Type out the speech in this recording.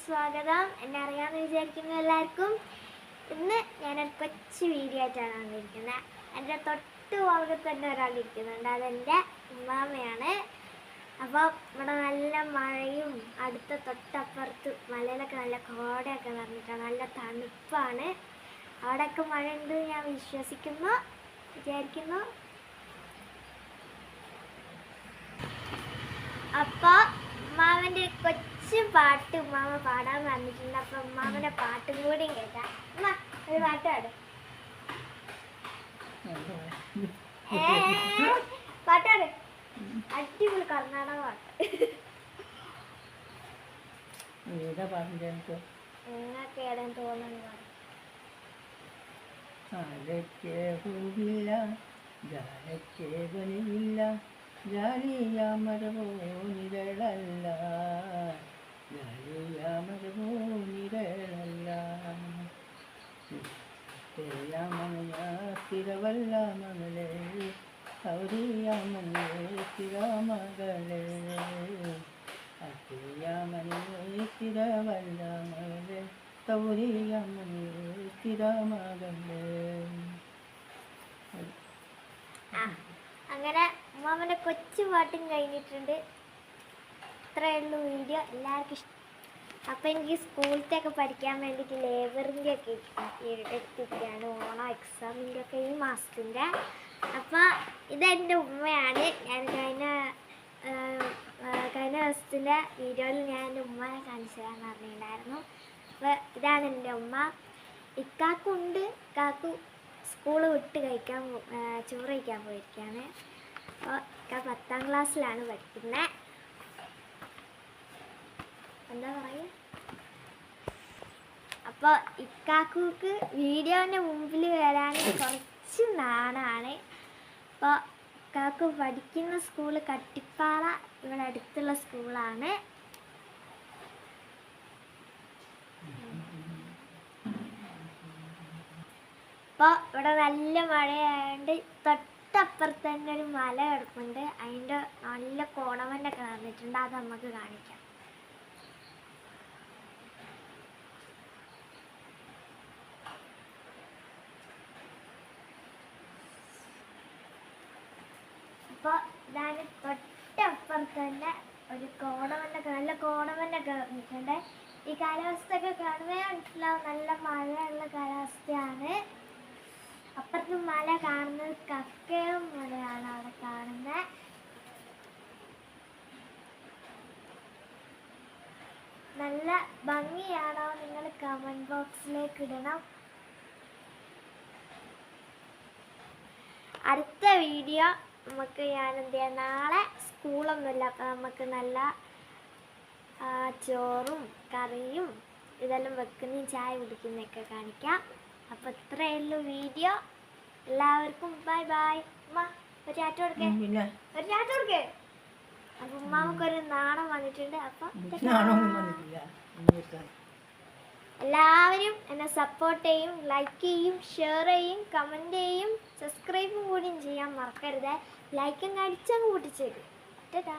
സ്വാഗതം. എന്നെ അറിയാമെന്ന് വിചാരിക്കുന്ന എല്ലാവർക്കും ഇന്ന് ഞാനൊരു കൊച്ചു വീഡിയോ ആയിട്ടാണ് വന്നിരിക്കുന്നത്. എൻ്റെ തൊട്ട് ഭാഗത്ത് തന്നെ ഒരാളിരിക്കുന്നുണ്ട്, അതെൻ്റെ ഉമ്മാമയാണ്. അപ്പോൾ ഇവിടെ നല്ല മഴയും അടുത്ത തൊട്ടപ്പുറത്ത് മലയിലൊക്കെ നല്ല കോടയൊക്കെ നിറഞ്ഞിട്ടാണ്, നല്ല തണുപ്പാണ്. അവിടെയൊക്കെ മഴ ഉണ്ട് ഞാൻ വിചാരിക്കുന്നു. അപ്പോൾ ഉമ്മാവൻ്റെ കൊച്ചു പാട്ട് ഉമ്മാമ പാടാൻ പറഞ്ഞിട്ടുണ്ട്. അപ്പം ഉമ്മാമൻ്റെ പാട്ടും കൂടിയും കേൾക്കാം. ഉമ്മ ഒരു പാട്ട് പാടും. പാട്ടാണ് അടിപൊളി കർണാടക പാട്ട്. നിങ്ങൾക്ക് ഏതാ തോന്നുന്നു? ജാലിയാമരവോ നിരളല്ല, ജാലിയാമരവോ നിരളല്ല, സ്ഥിരവല്ല മകളെ, സൗരിയാമനെ സ്ഥിരമകളെ, അസ്ഥിയാമനെ സ്ഥിരവല്ല മകളെ, സൗരിയാമനെ സ്ഥിരമകളെ. അങ്ങനെ ഉമ്മാമൻ്റെ കൊച്ചു പാട്ടും കഴിഞ്ഞിട്ടുണ്ട്. ഇത്രയേ ഉള്ളൂ വീഡിയോ. എല്ലാവർക്കും ഇഷ്ടം. അപ്പം എനിക്ക് സ്കൂളത്തെയൊക്കെ പഠിക്കാൻ വേണ്ടിയിട്ട് ലേബറിൻ്റെ ഒക്കെ എടുത്തിരിക്കുകയാണ്, ഓണം എക്സാമിൻ്റെ ഒക്കെ ഈ മാസത്തിൻ്റെ. അപ്പോൾ ഇതെൻ്റെ ഉമ്മയാണ്. ഞാൻ കഴിഞ്ഞ ദിവസത്തിൻ്റെ വീഡിയോയിൽ ഞാൻ എൻ്റെ ഉമ്മനെ കാണിച്ചു തരാൻ പറഞ്ഞിട്ടുണ്ടായിരുന്നു. അപ്പോൾ ഇതാണ് എൻ്റെ ഉമ്മ. ഇക്കാക്കുണ്ട്, ഇക്കാക്കു സ്കൂള് വിട്ട് ചോറ് കഴിക്കാൻ പോയിരിക്കുകയാണ്. അപ്പോൾ ഇക്ക 10ാം ക്ലാസ്സിലാണ് പഠിക്കുന്നത്. എന്താ പറയുക, അപ്പോൾ ഇക്കാക്കുക്ക് വീഡിയോൻ്റെ മുമ്പിൽ വരാൻ കുറച്ച് നാണാണ്. അപ്പോൾ ഇക്കാക്കു പഠിക്കുന്ന സ്കൂള് കട്ടിപ്പാറ, ഇവിടെ അടുത്തുള്ള സ്കൂളാണ്. അപ്പോൾ ഇവിടെ നല്ല മഴയായതുകൊണ്ട് തൊട്ടപ്പുറത്ത് തന്നെ ഒരു മല കിടപ്പുണ്ട്. അതിൻ്റെ നല്ല കോടമഞ്ഞൊക്കെ നടന്നിട്ടുണ്ട്, അത് നമുക്ക് കാണിക്കാം. അപ്പോൾ ഇതാണ് തൊട്ടപ്പുറത്ത് തന്നെ ഒരു കോടമഞ്ഞൊക്കെ, നല്ല കോടമഞ്ഞൊക്കെ നടന്നിട്ടുണ്ട്. ഈ കാലാവസ്ഥയൊക്കെ കാണുന്നേ മനസ്സിലാവും, നല്ല മഴയുള്ള കാലാവസ്ഥയാണ്. അപ്പുറത്ത് മല കാണുന്നത് കക്കയം മലയാണ് അവിടെ കാണുന്നത്. നല്ല ഭംഗിയാണോ? നിങ്ങൾ കമൻറ്റ് ബോക്സിലേക്ക് ഇടണം. അടുത്ത വീഡിയോ നമുക്ക് നാളെ സ്കൂളൊന്നുമില്ല, അപ്പം നമുക്ക് നല്ല ചോറും കറിയും ഇതെല്ലാം വെക്കുന്നതും ചായ കുടിക്കുന്നതൊക്കെ കാണിക്കാം. അപ്പോൾ ഇത്രയേ ഉള്ളൂ വീഡിയോ. എല്ലാവർക്കും ബൈ ബൈ. ഉമ്മ ഒരു ചാറ്റ് കൊടുക്കേ. അപ്പം ഉമ്മാമക്കൊരു നാണം വന്നിട്ടുണ്ട്. അപ്പം എല്ലാവരും എന്നെ സപ്പോർട്ട് ചെയ്യും, ലൈക്ക് ചെയ്യും, ഷെയർ ചെയ്യും, കമൻറ്റ് ചെയ്യും, സബ്സ്ക്രൈബും കൂടിയും ചെയ്യാൻ മറക്കരുത്. ലൈക്കും അടിച്ചങ്ങ് കൂട്ടിച്ചേരും. ടാ.